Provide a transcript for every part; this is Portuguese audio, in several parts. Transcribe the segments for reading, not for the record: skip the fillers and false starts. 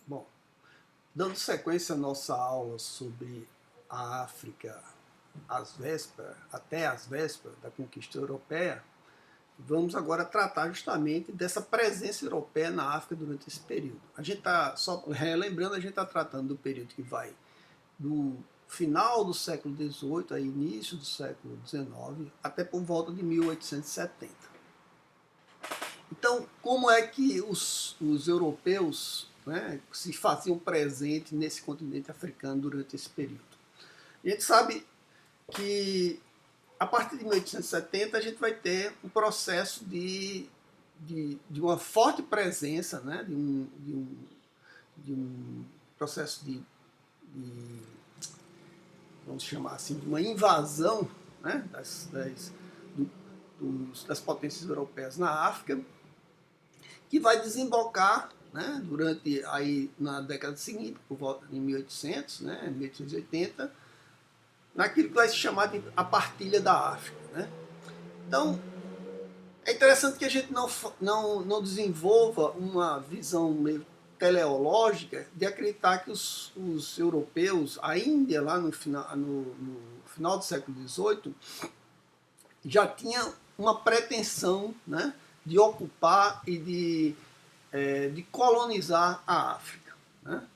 Bom, dando sequência à nossa aula sobre a África até as vésperas da conquista europeia, vamos agora tratar justamente dessa presença europeia na África durante esse período. A gente está, só relembrando, a gente está tratando do período que vai do final do século XVIII a início do século XIX, até por volta de 1870. Então, como é que os europeus, né, se faziam presentes nesse continente africano durante esse período? A gente sabe que a partir de 1870 a gente vai ter um processo de uma forte presença, né, de um processo de, vamos chamar assim, de uma invasão, né, das potências europeias na África, que vai desembocar, né, durante aí na década seguinte, por volta de 1800, né, 1880, naquilo que vai se chamar de a partilha da África, né? Então, é interessante que a gente não desenvolva uma visão meio teleológica de acreditar que os europeus, a Índia lá no final do século XVIII, já tinha uma pretensão, né, de ocupar e de colonizar a África, né?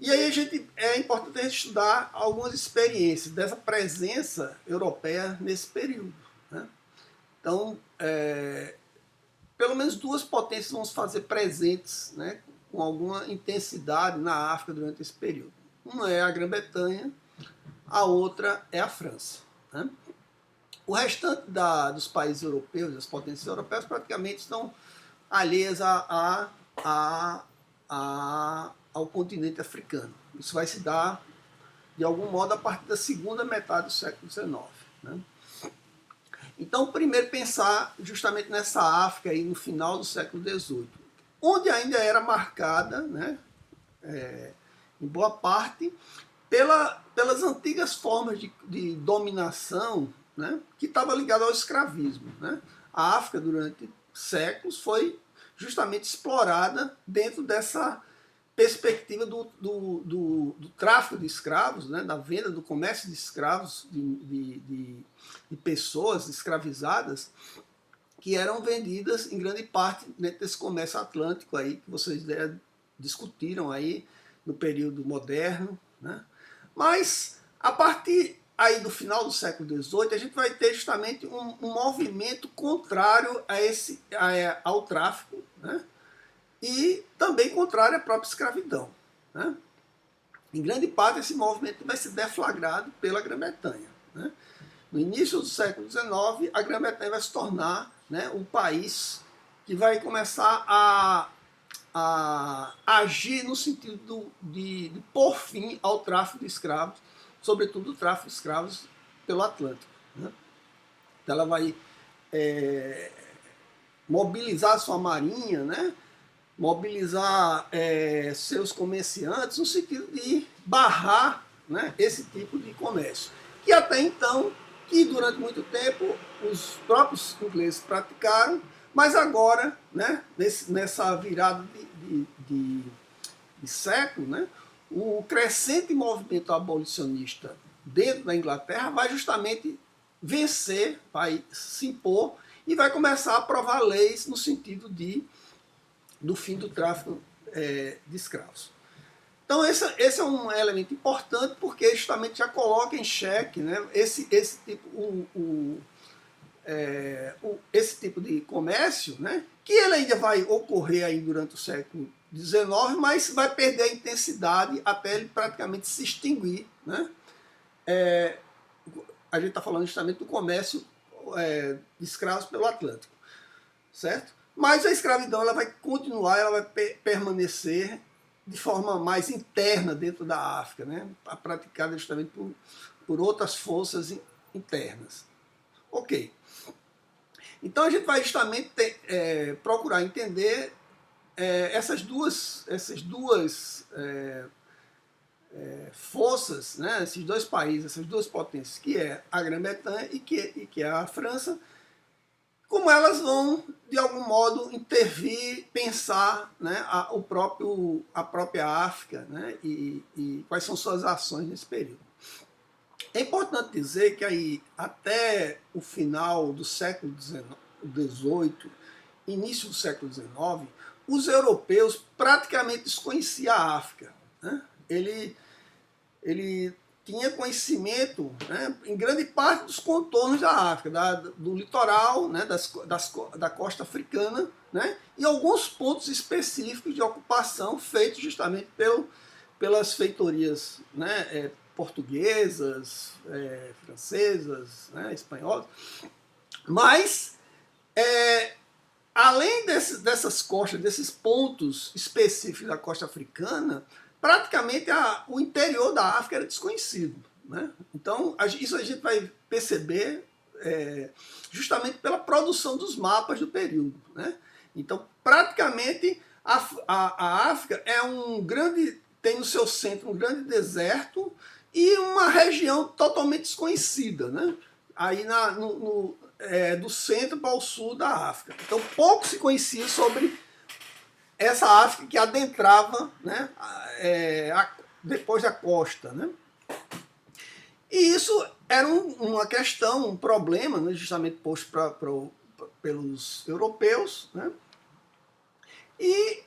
E aí é importante estudar algumas experiências dessa presença europeia nesse período, né? Então, pelo menos duas potências vão se fazer presentes, né, com alguma intensidade na África durante esse período. Uma é a Grã-Bretanha, a outra é a França, né? O restante dos países europeus, das potências europeias, praticamente estão alheias ao continente africano. Isso vai se dar, de algum modo, a partir da segunda metade do século XIX, né? Então, primeiro pensar justamente nessa África aí no final do século XVIII, onde ainda era marcada, né, em boa parte, pelas antigas formas de dominação, né, que estava ligada ao escravismo, né? A África, durante séculos, foi justamente explorada dentro dessa perspectiva do tráfico de escravos, né, da venda, do comércio de escravos, de pessoas escravizadas, que eram vendidas em grande parte dentro desse comércio atlântico aí, que vocês discutiram aí no período moderno, né? Mas a partir aí do final do século XVIII, a gente vai ter justamente um movimento contrário ao tráfico, né? E também contrário à própria escravidão, né? Em grande parte, esse movimento vai ser deflagrado pela Grã-Bretanha, né? No início do século XIX, a Grã-Bretanha vai se tornar, né, um país que vai começar a agir no sentido de pôr fim ao tráfico de escravos, sobretudo o tráfico de escravos pelo Atlântico, né? Então ela vai mobilizar sua marinha, né, mobilizar seus comerciantes no sentido de barrar, né, esse tipo de comércio. Que até então, que durante muito tempo os próprios ingleses praticaram, mas agora, né, nessa virada de século, né, o crescente movimento abolicionista dentro da Inglaterra vai justamente vencer, vai se impor e vai começar a aprovar leis no sentido do fim do tráfico de escravos. Então esse é um elemento importante porque justamente já coloca em xeque, né, esse tipo de comércio, né, que ele ainda vai ocorrer aí durante o século XIX, mas vai perder a intensidade até ele praticamente se extinguir, né? A gente está falando justamente do comércio de escravos pelo Atlântico, certo? Mas a escravidão ela vai continuar, ela vai permanecer de forma mais interna dentro da África, né? Praticada justamente por outras forças internas. Ok. Então a gente vai justamente procurar entender essas duas forças, né? Esses dois países, essas duas potências, que é a Grã-Bretanha e que é a França, como elas vão, de algum modo, intervir, pensar, né, a própria África, né, e quais são suas ações nesse período. É importante dizer que aí, até o final do século XVIII, início do século XIX, os europeus praticamente desconheciam a África, né? Ele tinha conhecimento, né, em grande parte dos contornos da África, do litoral, né, da costa africana, né, e alguns pontos específicos de ocupação feitos justamente pelas feitorias, né, portuguesas, francesas, né, espanholas. Mas, além dessas costas, desses pontos específicos da costa africana, praticamente o interior da África era desconhecido, né? Então, isso a gente vai perceber justamente pela produção dos mapas do período, né? Então, praticamente, a África tem no seu centro um grande deserto e uma região totalmente desconhecida, né? Aí do centro para o sul da África. Então, pouco se conhecia sobre essa África que adentrava, né, depois da costa, né? E isso era uma questão, um problema, né, justamente posto pelos europeus, né? E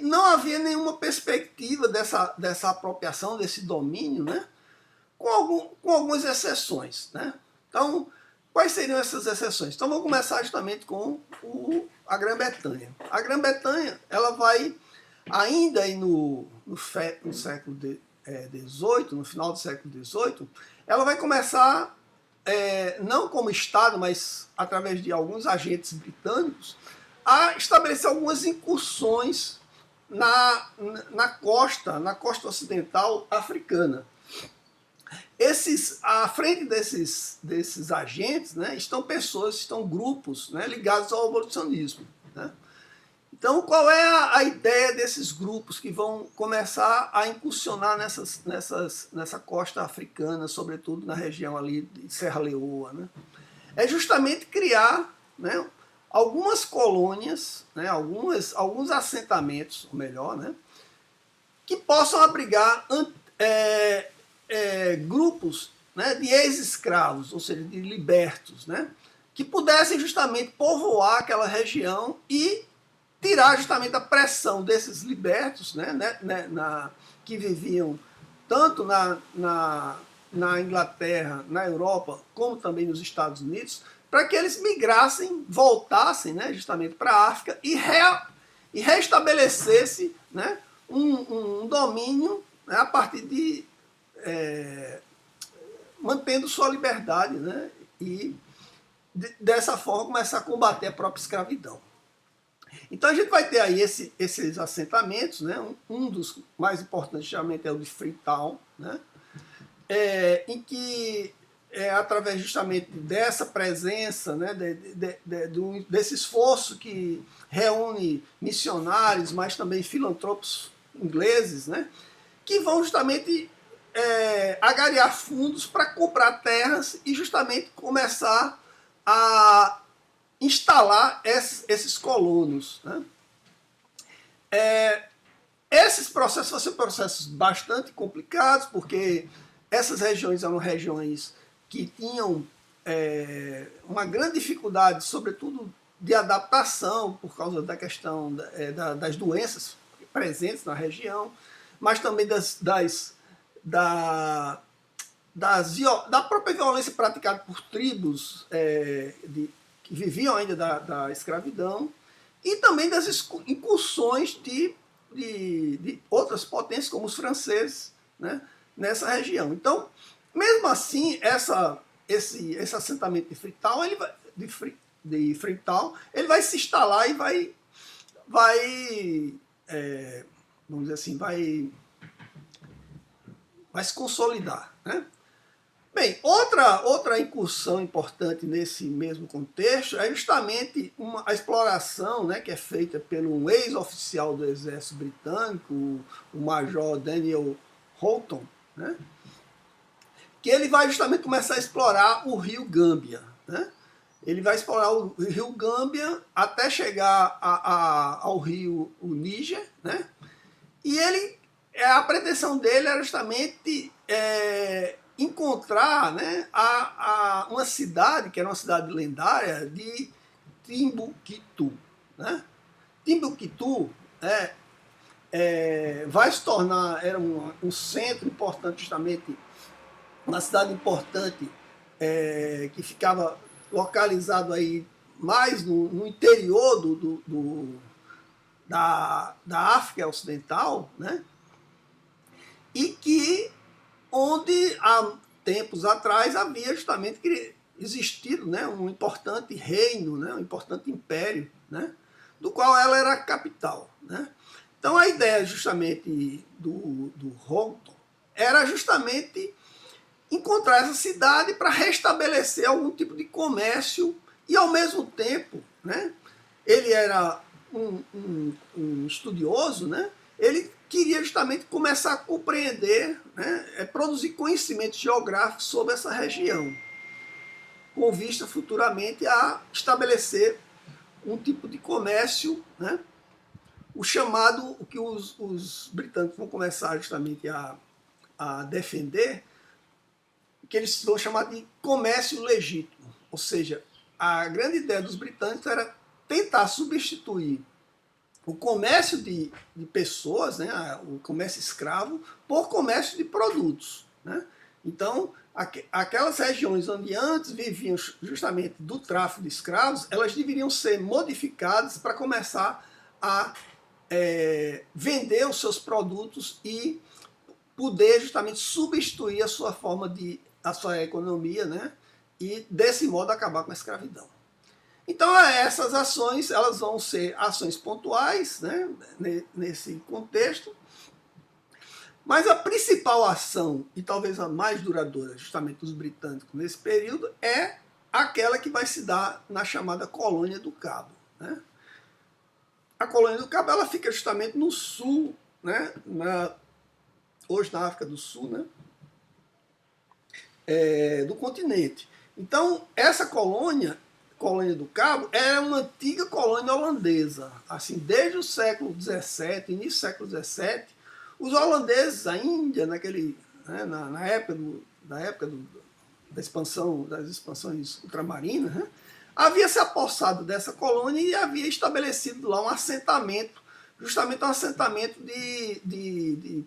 não havia nenhuma perspectiva dessa apropriação, desse domínio, né? Com algumas exceções, né? Então, quais seriam essas exceções? Então, vou começar justamente com a Grã-Bretanha. A Grã-Bretanha, ela vai, ainda aí no século XVIII, no final do século XVIII, ela vai começar, não como Estado, mas através de alguns agentes britânicos, a estabelecer algumas incursões na costa ocidental africana. À frente desses agentes, né, estão grupos, né, ligados ao abolicionismo, né? Então, qual é a ideia desses grupos que vão começar a incursionar nessa costa africana, sobretudo na região ali de Serra Leoa, né? É justamente criar, né, algumas colônias, né, alguns assentamentos, ou melhor, né, que possam abrigar grupos, né, de ex-escravos, ou seja, de libertos, né, que pudessem justamente povoar aquela região e tirar justamente a pressão desses libertos, né, que viviam tanto na Inglaterra, na Europa, como também nos Estados Unidos, para que eles migrassem, voltassem, né, justamente para a África e restabelecesse, né, um domínio, né, a partir de mantendo sua liberdade, né, e dessa forma começar a combater a própria escravidão. Então a gente vai ter aí esses assentamentos, né, um dos mais importantes geralmente é o de Freetown, né, em que através justamente dessa presença, né, desse esforço que reúne missionários, mas também filantropos ingleses, né, que vão justamente agariar fundos para comprar terras e justamente começar a instalar esses colonos, né? Esses processos vão ser processos bastante complicados, porque essas regiões eram regiões que tinham uma grande dificuldade, sobretudo de adaptação, por causa da questão das doenças presentes na região, mas também da própria violência praticada por tribos que viviam ainda da escravidão, e também das incursões de outras potências, como os franceses, né, nessa região. Então, mesmo assim, esse assentamento de Freetown, ele vai se instalar e vai vamos dizer assim, vai se consolidar, né? Bem, outra incursão importante nesse mesmo contexto é justamente a exploração, né, que é feita pelo ex-oficial do exército britânico, o major Daniel Houghton, né, que ele vai justamente começar a explorar o rio Gâmbia, né? Ele vai explorar o rio Gâmbia até chegar ao rio o Níger, né? E a pretensão dele era justamente encontrar, né, uma cidade, que era uma cidade lendária, de Timbuktu. Né? Timbuktu vai se tornar, era um centro importante, justamente uma cidade importante, que ficava localizado aí mais no interior da África Ocidental, né? E que onde há tempos atrás havia justamente existido, né, um importante reino, né, um importante império, né, do qual ela era a capital. Né? Então a ideia justamente do Houghton era justamente encontrar essa cidade para restabelecer algum tipo de comércio e ao mesmo tempo, né, ele era um estudioso, né, ele queria justamente começar a compreender, né, produzir conhecimento geográfico sobre essa região, com vista futuramente a estabelecer um tipo de comércio, né, o chamado, o que os britânicos vão começar justamente a defender, que eles vão chamar de comércio legítimo. Ou seja, a grande ideia dos britânicos era tentar substituir o comércio de pessoas, né, o comércio escravo, por comércio de produtos. Né? Então, aquelas regiões onde antes viviam justamente do tráfico de escravos, elas deveriam ser modificadas para começar a vender os seus produtos e poder justamente substituir a sua a sua economia, né? E desse modo acabar com a escravidão. Então essas ações elas vão ser ações pontuais, né, nesse contexto, mas a principal ação, e talvez a mais duradoura justamente dos britânicos nesse período, é aquela que vai se dar na chamada Colônia do Cabo. Né? A Colônia do Cabo ela fica justamente no sul, né, hoje na África do Sul, né, do continente. Então essa colônia do Cabo era uma antiga colônia holandesa. Assim, desde o século XVII, início do século XVII, os holandeses, a Índia, na época, das expansões ultramarinas, né, havia se apossado dessa colônia e havia estabelecido lá um assentamento, justamente um assentamento de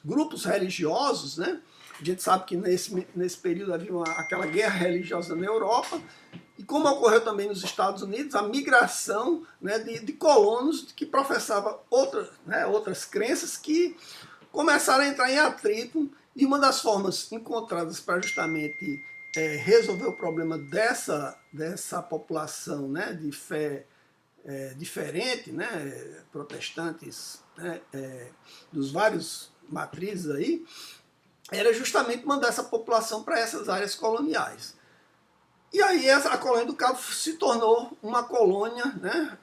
grupos religiosos, né? A gente sabe que nesse período havia aquela guerra religiosa na Europa, e como ocorreu também nos Estados Unidos, a migração, né, de colonos que professavam outras crenças que começaram a entrar em atrito, e uma das formas encontradas para justamente resolver o problema dessa população, né, de fé diferente, né, protestantes, né, dos vários matrizes aí, era justamente mandar essa população para essas áreas coloniais. E aí a colônia do Cabo se tornou uma colônia, né,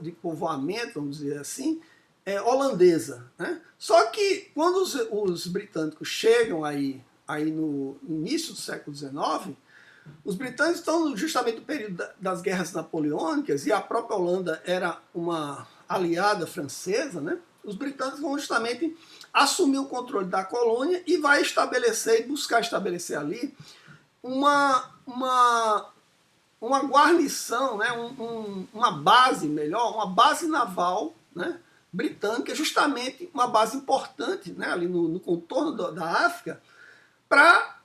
de povoamento, vamos dizer assim, holandesa. Né? Só que quando os britânicos chegam aí no início do século XIX, os britânicos estão justamente no período das guerras napoleônicas, e a própria Holanda era uma aliada francesa, né? Os britânicos vão justamente assumir o controle da colônia e vai buscar estabelecer ali uma guarnição, né? Uma base uma base naval, né, britânica, justamente uma base importante, né, ali no contorno da África, para,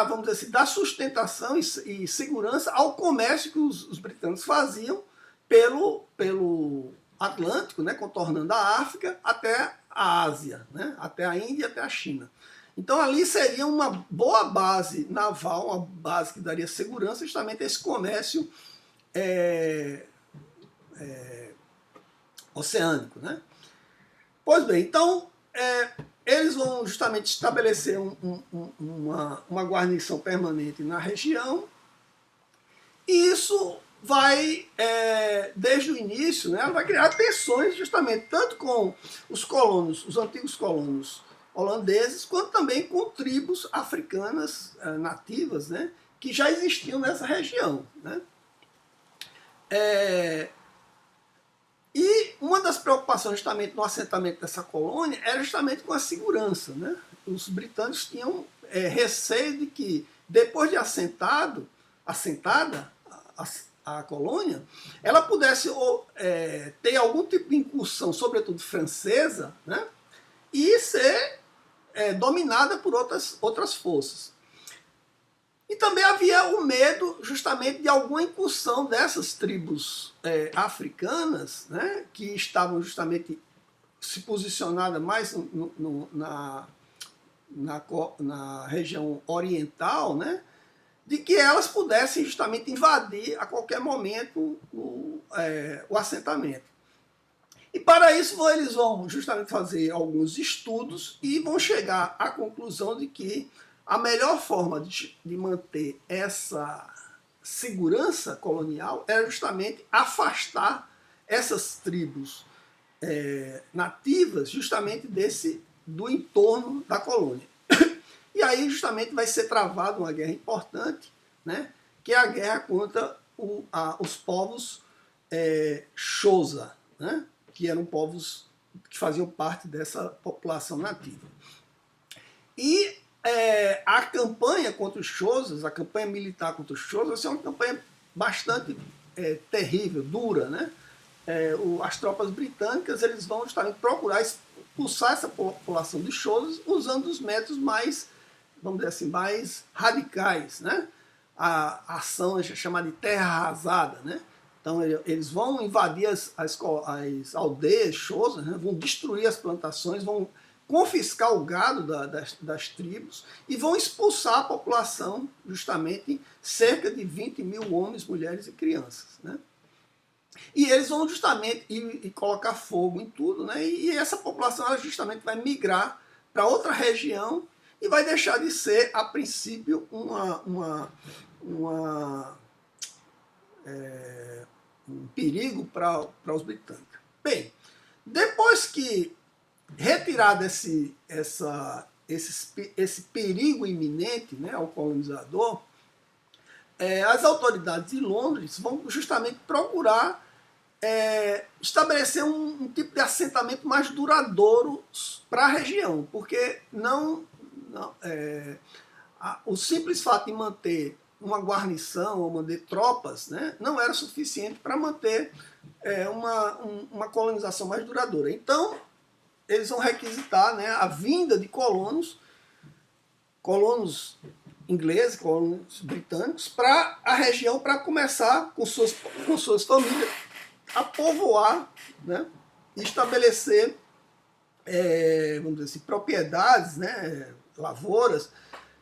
vamos dizer assim, dar sustentação e segurança ao comércio que os britânicos faziam pelo Atlântico, né, contornando a África até a Ásia, né, até a Índia e até a China. Então ali seria uma boa base naval, uma base que daria segurança justamente a esse comércio oceânico. Né? Pois bem, então eles vão justamente estabelecer uma guarnição permanente na região, e isso vai, desde o início, né, vai criar tensões justamente tanto com os antigos colonos holandeses, quanto também com tribos africanas nativas, né, que já existiam nessa região, né? E uma das preocupações justamente no assentamento dessa colônia era justamente com a segurança, né? Os britânicos tinham receio de que, depois de assentada a colônia, ela pudesse ter algum tipo de incursão, sobretudo francesa, né? E ser dominada por outras forças. E também havia o medo justamente de alguma incursão dessas tribos africanas, né, que estavam justamente se posicionadas mais na região oriental, né, de que elas pudessem justamente invadir a qualquer momento o assentamento. E para isso eles vão justamente fazer alguns estudos e vão chegar à conclusão de que a melhor forma de manter essa segurança colonial era justamente afastar essas tribos nativas justamente do entorno da colônia. E aí justamente vai ser travada uma guerra importante, né, que é a guerra contra os povos Xhosa, né, que eram povos que faziam parte dessa população nativa. E a campanha contra os Xhosas, a campanha militar contra os Xhosas, é uma campanha bastante terrível, dura, né? As tropas britânicas eles vão justamente procurar expulsar essa população de Xhosas usando os métodos mais, vamos dizer assim, mais radicais, né? A ação é chamada de terra arrasada, né? Então eles vão invadir as aldeias Xhosas, né? Vão destruir as plantações, vão confiscar o gado das tribos e vão expulsar a população, justamente cerca de 20 mil homens, mulheres e crianças, né? E eles vão justamente e colocar fogo em tudo, né? E essa população ela justamente vai migrar para outra região e vai deixar de ser, a princípio, um perigo para os britânicos. Bem, depois que retirado esse perigo iminente, né, ao colonizador, as autoridades de Londres vão justamente procurar estabelecer um tipo de assentamento mais duradouro para a região, porque o simples fato de manter uma guarnição ou manter tropas, né, não era suficiente para manter uma colonização mais duradoura. Então, eles vão requisitar, né, a vinda de colonos ingleses, colonos britânicos, para a região, para começar com suas famílias a povoar, né, e estabelecer, vamos dizer assim, propriedades, né, lavouras,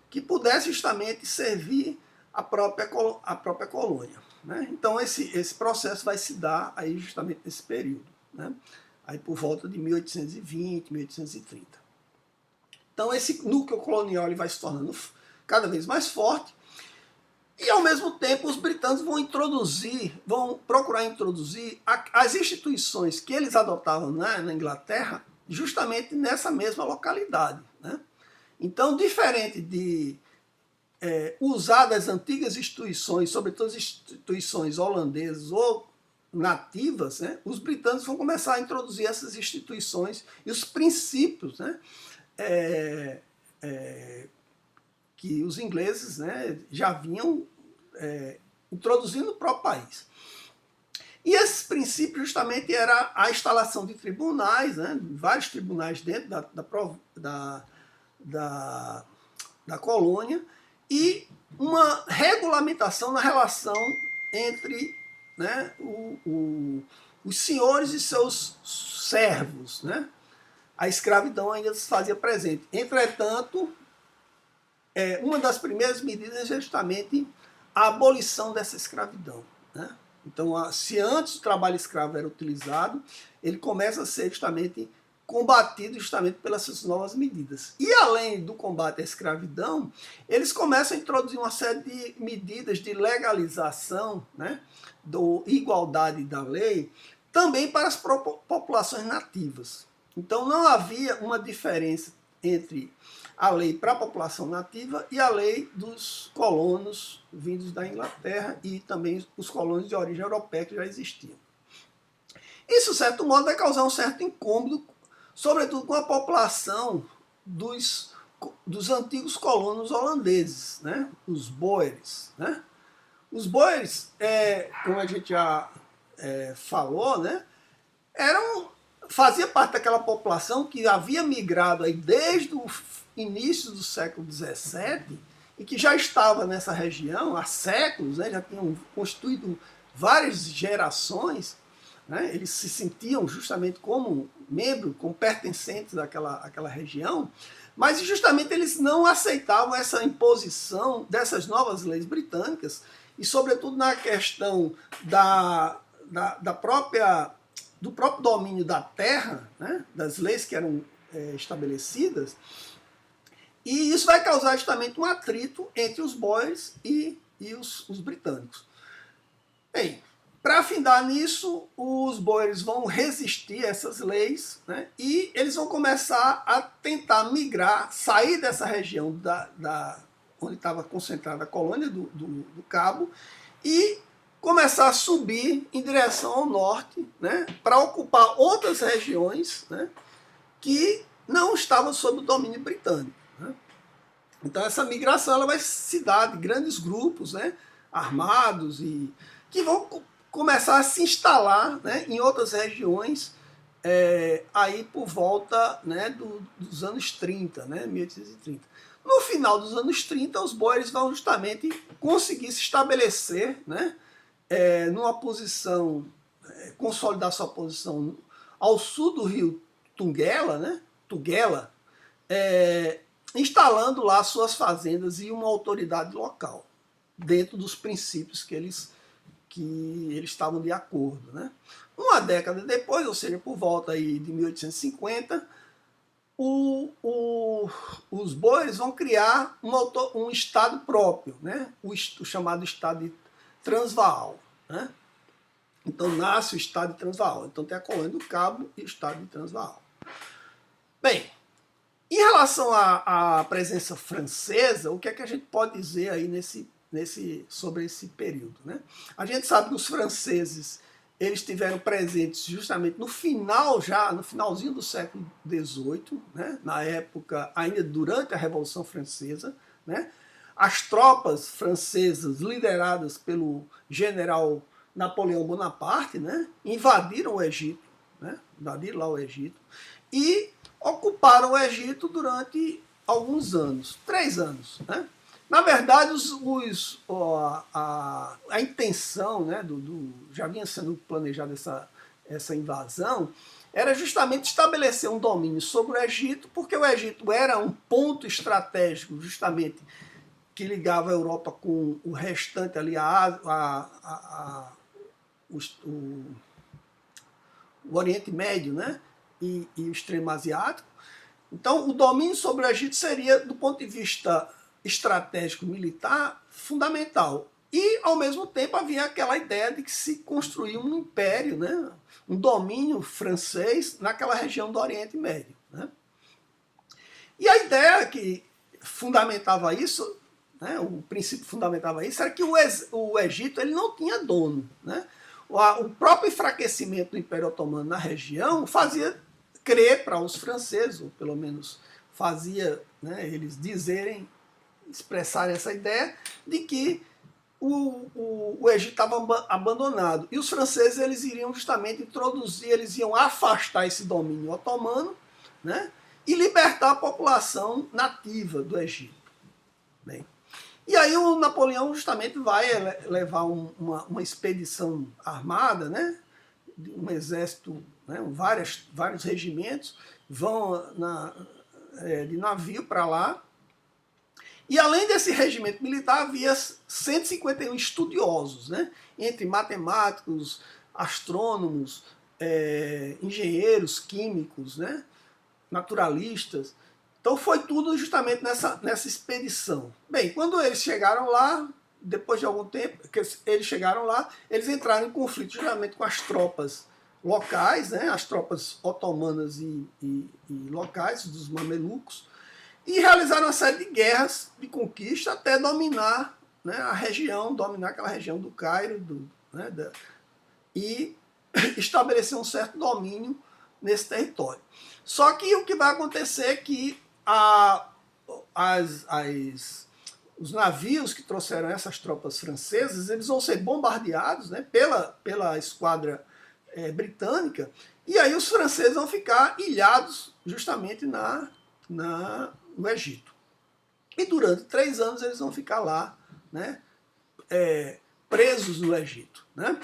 que pudessem justamente servir a própria colônia, né? Então esse processo vai se dar aí justamente nesse período, né? Aí por volta de 1820, 1830. Então esse núcleo colonial ele vai se tornando cada vez mais forte e ao mesmo tempo os britânicos vão procurar introduzir as instituições que eles adotavam na Inglaterra justamente nessa mesma localidade, né? Então, diferente de usar das antigas instituições, sobretudo as instituições holandesas ou nativas, né, os britânicos vão começar a introduzir essas instituições e os princípios, né, que os ingleses, né, já vinham introduzindo no próprio país. E esses princípios justamente era a instalação de tribunais, né, vários tribunais dentro da colônia, e uma regulamentação na relação entre, né, os senhores e seus servos, né? A escravidão ainda se fazia presente. Entretanto, uma das primeiras medidas é justamente a abolição dessa escravidão, né? Então, se antes o trabalho escravo era utilizado, ele começa a ser justamente combatido justamente pelas novas medidas. E além do combate à escravidão, eles começam a introduzir uma série de medidas de legalização, né, da igualdade da lei, também para as populações nativas. Então não havia uma diferença entre a lei para a população nativa e a lei dos colonos vindos da Inglaterra e também os colonos de origem europeia que já existiam. Isso, de certo modo, vai causar um certo incômodo, sobretudo com a população dos antigos colonos holandeses, né? Os Boers. Né? Os Boers, como a gente já falou, né? Fazia parte daquela população que havia migrado aí desde o início do século XVII e que já estava nessa região há séculos, né? Já tinham constituído várias gerações. Né? Eles se sentiam justamente como membros, como pertencentes àquela região, mas justamente eles não aceitavam essa imposição dessas novas leis britânicas e, sobretudo, na questão do próprio domínio da terra, né? Das leis que eram estabelecidas, e isso vai causar justamente um atrito entre os Boers e os britânicos. Bem, para afindar nisso, os Boers vão resistir a essas leis, né? E eles vão começar a tentar migrar, sair dessa região onde estava concentrada a colônia do Cabo e começar a subir em direção ao norte, né? Para ocupar outras regiões, né? Que não estavam sob o domínio britânico. Né? Então essa migração ela vai se dar de grandes grupos, né? Armados e que vão começar a se instalar, né, em outras regiões aí por volta, né, dos anos 30, né, 1830. No final dos anos 30, os Boers vão justamente conseguir se estabelecer, né, numa posição, consolidar sua posição ao sul do rio Tugela, né, instalando lá suas fazendas e uma autoridade local, dentro dos princípios que eles estavam de acordo. Né? Uma década depois, ou seja, por volta aí de 1850, os Boers vão criar um estado próprio, né? o chamado Estado de Transvaal. Né? Então nasce o Estado de Transvaal. Então tem a colônia do Cabo e o Estado de Transvaal. Bem, em relação à presença francesa, o que é que a gente pode dizer aí sobre esse período? Né? A gente sabe que os franceses eles estiveram presentes justamente no finalzinho do século XVIII, né? Na época, ainda durante a Revolução Francesa. Né? As tropas francesas, lideradas pelo general Napoleão Bonaparte, né? Invadiram o Egito, né? Invadiram lá o Egito, e ocuparam o Egito durante alguns anos, 3 anos. Né? Na verdade, a intenção, né, já vinha sendo planejada essa invasão, era justamente estabelecer um domínio sobre o Egito, porque o Egito era um ponto estratégico, justamente, que ligava a Europa com o restante ali, o Oriente Médio, né, e o extremo asiático. Então, o domínio sobre o Egito seria, do ponto de vista estratégico militar, fundamental. E, ao mesmo tempo, havia aquela ideia de que se construía um império, né? Um domínio francês naquela região do Oriente Médio. Né? E a ideia que fundamentava isso, né? O princípio fundamentava isso, era que o Egito ele não tinha dono. Né? O próprio enfraquecimento do Império Otomano na região fazia crer para os franceses, ou pelo menos fazia, né, eles expressarem essa ideia de que o Egito estava abandonado. E os franceses eles iriam justamente introduzir, eles iam afastar esse domínio otomano, né, e libertar a população nativa do Egito. Bem, e aí o Napoleão justamente vai levar uma expedição armada, né, um exército, né, vários regimentos, vão de navio para lá. E além desse regimento militar, havia 151 estudiosos, né, entre matemáticos, astrônomos, engenheiros, químicos, né, naturalistas. Então foi tudo justamente nessa expedição. Bem, quando eles chegaram lá, depois de algum tempo que eles chegaram lá, eles entraram em conflito justamente com as tropas locais, né, as tropas otomanas e locais, dos mamelucos, e realizaram uma série de guerras de conquista até dominar, né, a região, dominar aquela região do Cairo, né, e estabelecer um certo domínio nesse território. Só que o que vai acontecer é que os navios que trouxeram essas tropas francesas, eles vão ser bombardeados, né, pela esquadra britânica, e aí os franceses vão ficar ilhados justamente no Egito. E durante 3 anos eles vão ficar lá, né, presos no Egito. Né?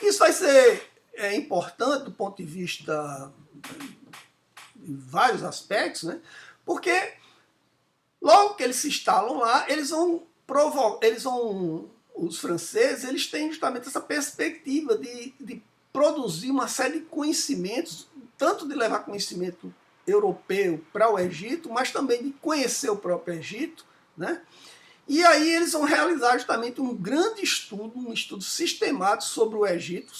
Isso vai ser importante do ponto de vista de vários aspectos, né, porque logo que eles se instalam lá, os franceses, eles têm justamente essa perspectiva de produzir uma série de conhecimentos, tanto de levar conhecimento europeu para o Egito, mas também de conhecer o próprio Egito, né? E aí eles vão realizar justamente um grande estudo, um estudo sistemático sobre o Egito,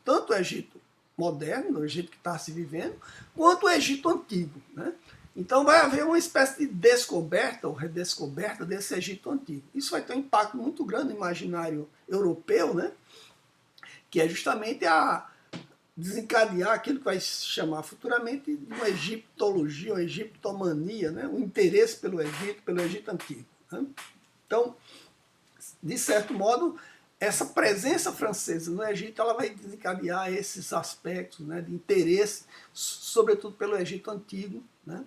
tanto o Egito moderno, o Egito que está se vivendo, quanto o Egito antigo, né? Então vai haver uma espécie de descoberta ou redescoberta desse Egito antigo. Isso vai ter um impacto muito grande no imaginário europeu, né? Que é justamente a desencadear aquilo que vai se chamar futuramente de uma egiptologia, uma egiptomania, né? O interesse pelo Egito antigo. Né? Então, de certo modo, essa presença francesa no Egito ela vai desencadear esses aspectos, né, de interesse, sobretudo pelo Egito antigo. Né?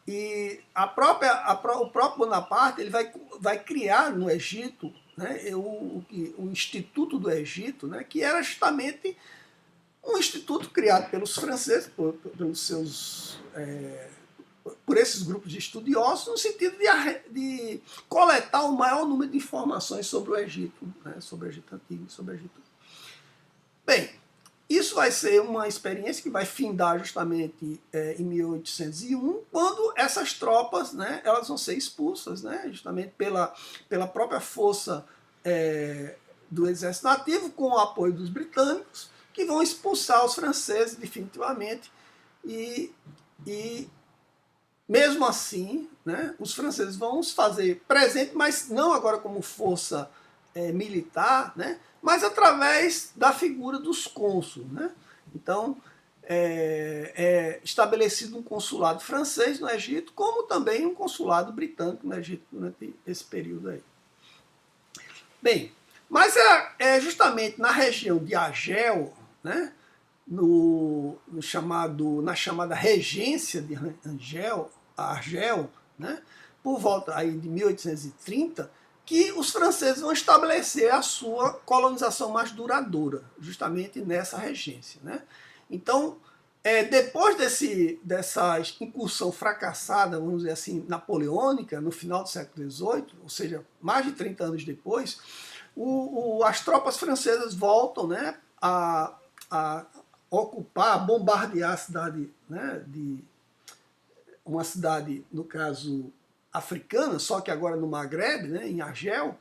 E o próprio Bonaparte ele vai criar no Egito, né, o Instituto do Egito, né, que era justamente um instituto criado pelos franceses, por esses grupos de estudiosos, no sentido de coletar o maior número de informações sobre o Egito, né, sobre o Egito Antigo e sobre o Egito. Bem, isso vai ser uma experiência que vai findar justamente em 1801, quando essas tropas, né, elas vão ser expulsas, né, justamente pela própria força do exército nativo, com o apoio dos britânicos, que vão expulsar os franceses definitivamente. E mesmo assim, né, os franceses vão se fazer presente, mas não agora como força militar, né, mas através da figura dos cônsules. Né? Então, é estabelecido um consulado francês no Egito, como também um consulado britânico no Egito durante esse período aí. Bem, mas é justamente na região de Argel, né, na chamada regência de Argel, né, por volta aí de 1830, que os franceses vão estabelecer a sua colonização mais duradoura, justamente nessa regência. Né? Então, depois dessa incursão fracassada, vamos dizer assim, napoleônica, no final do século XVIII, ou seja, mais de 30 anos depois, as tropas francesas voltam, né, a ocupar, a bombardear a cidade, né, uma cidade, no caso, africana, só que agora no Maghreb, né, em Argel,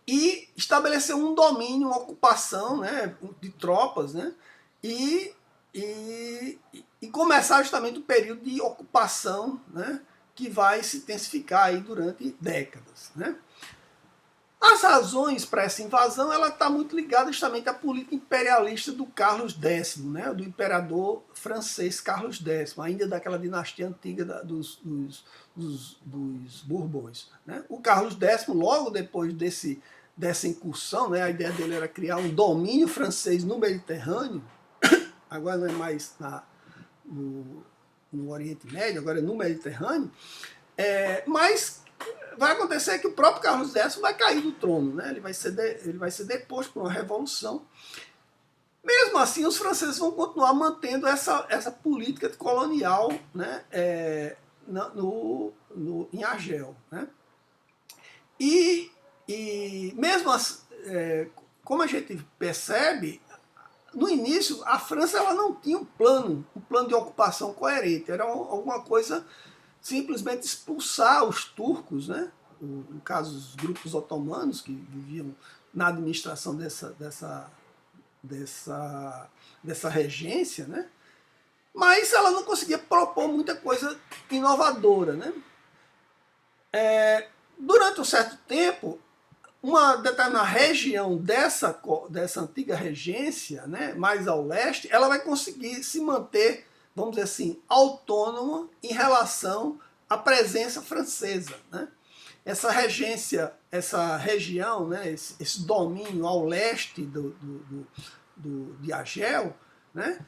e estabeleceu um domínio, uma ocupação, né, de tropas, né, e começar justamente o período de ocupação, né, que vai se intensificar aí durante décadas. Né. As razões para essa invasão ela está muito ligada justamente à política imperialista do Carlos X, né, do imperador francês Carlos X, ainda daquela dinastia antiga dos Bourbons. Né. O Carlos X, logo depois dessa incursão, né, a ideia dele era criar um domínio francês no Mediterrâneo, agora não é mais no Oriente Médio, agora é no Mediterrâneo, mas vai acontecer que o próprio Carlos X vai cair do trono, né? Ele vai ser deposto por uma revolução. Mesmo assim, os franceses vão continuar mantendo essa política colonial, né, em Argel. Né? E mesmo assim, como a gente percebe, no início a França ela não tinha um plano de ocupação coerente, era alguma coisa simplesmente expulsar os turcos, né? No caso, os grupos otomanos que viviam na administração dessa regência, né? mas ela não conseguia propor muita coisa inovadora, né? Durante um certo tempo, uma determinada região dessa antiga regência, né, mais ao leste, ela vai conseguir se manter, vamos dizer assim, autônoma em relação à presença francesa, né? Essa regência, essa região, né, esse domínio ao leste de Argel, né,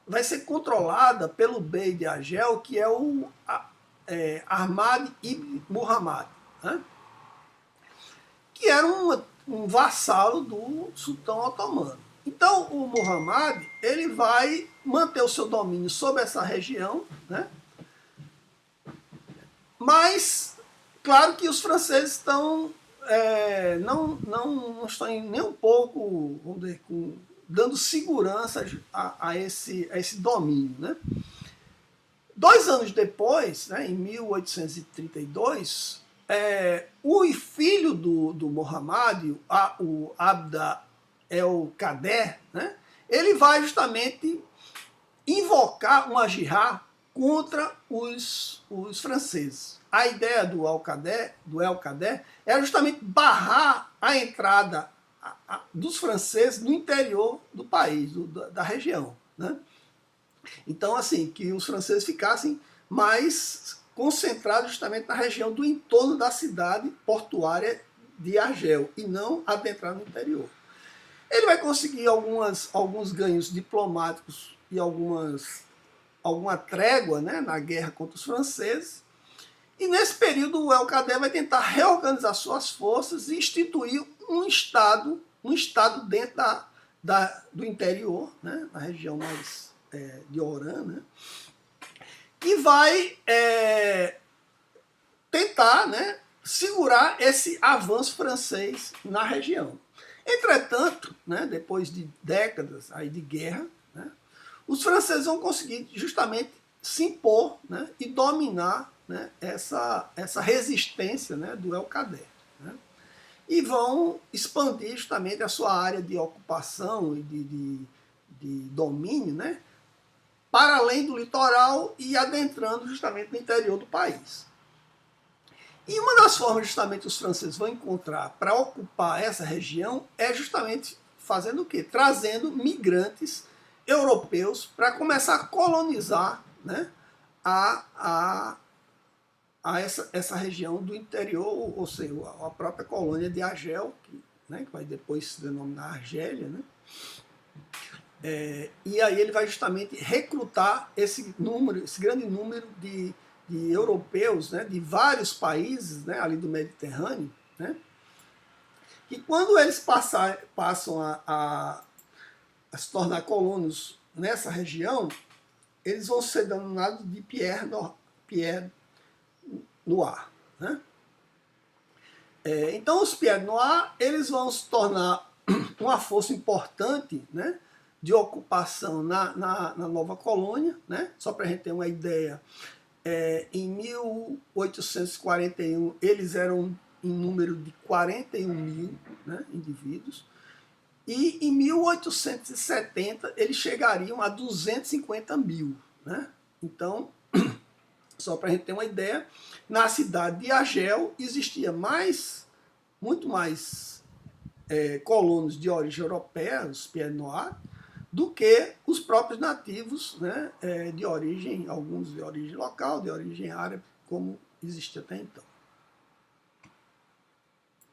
vai ser controlada pelo bey de Argel, que é o Ahmad ibn Muhammad, né, que era um vassalo do sultão otomano. Então o Muhammad ele vai manter o seu domínio sobre essa região, né, mas claro que os franceses estão não estão nem um pouco, vamos dizer, dando segurança a esse domínio, né? 2 anos depois, né, em 1832, o filho do Muhammad, o Abd el-Kader, né, ele vai justamente invocar uma jihad contra os franceses. A ideia do El-Kader era justamente barrar a entrada dos franceses no interior do país, da região, né? Então, assim, que os franceses ficassem mais concentrados justamente na região do entorno da cidade portuária de Argel e não adentrar no interior. Ele vai conseguir alguns ganhos diplomáticos e alguma trégua, né, na guerra contra os franceses. E nesse período o El-Kader vai tentar reorganizar suas forças e instituir um estado dentro do interior, né, na região mais de Oran, né, que vai tentar, né, segurar esse avanço francês na região. Entretanto, né, depois de décadas aí de guerra, né, os franceses vão conseguir justamente se impor, né, e dominar, né, essa resistência, né, do El-Kader, né, e vão expandir justamente a sua área de ocupação e de domínio, né, para além do litoral e adentrando justamente no interior do país. E uma das formas justamente que os franceses vão encontrar para ocupar essa região é justamente fazendo o quê? Trazendo migrantes europeus para começar a colonizar, né, essa região do interior, ou seja, a própria colônia de Argel, que vai depois se denominar Argélia, né? E aí ele vai justamente recrutar esse grande número de europeus, né, de vários países, né, ali do Mediterrâneo, né, que quando eles passam a se tornar colonos nessa região, eles vão ser denominados de Pierre Noir. Né? Então os Pierre Noir eles vão se tornar uma força importante, né, de ocupação na nova colônia, né? Só para a gente ter uma ideia, em 1841 eles eram em número de 41 mil, né, indivíduos, e em 1870 eles chegariam a 250 mil. Né? Então, só para a gente ter uma ideia, na cidade de Argel existia muito mais colonos de origem europeia, os Pierre Noir, do que os próprios nativos, né, de origem, alguns de origem local, de origem árabe, como existia até então.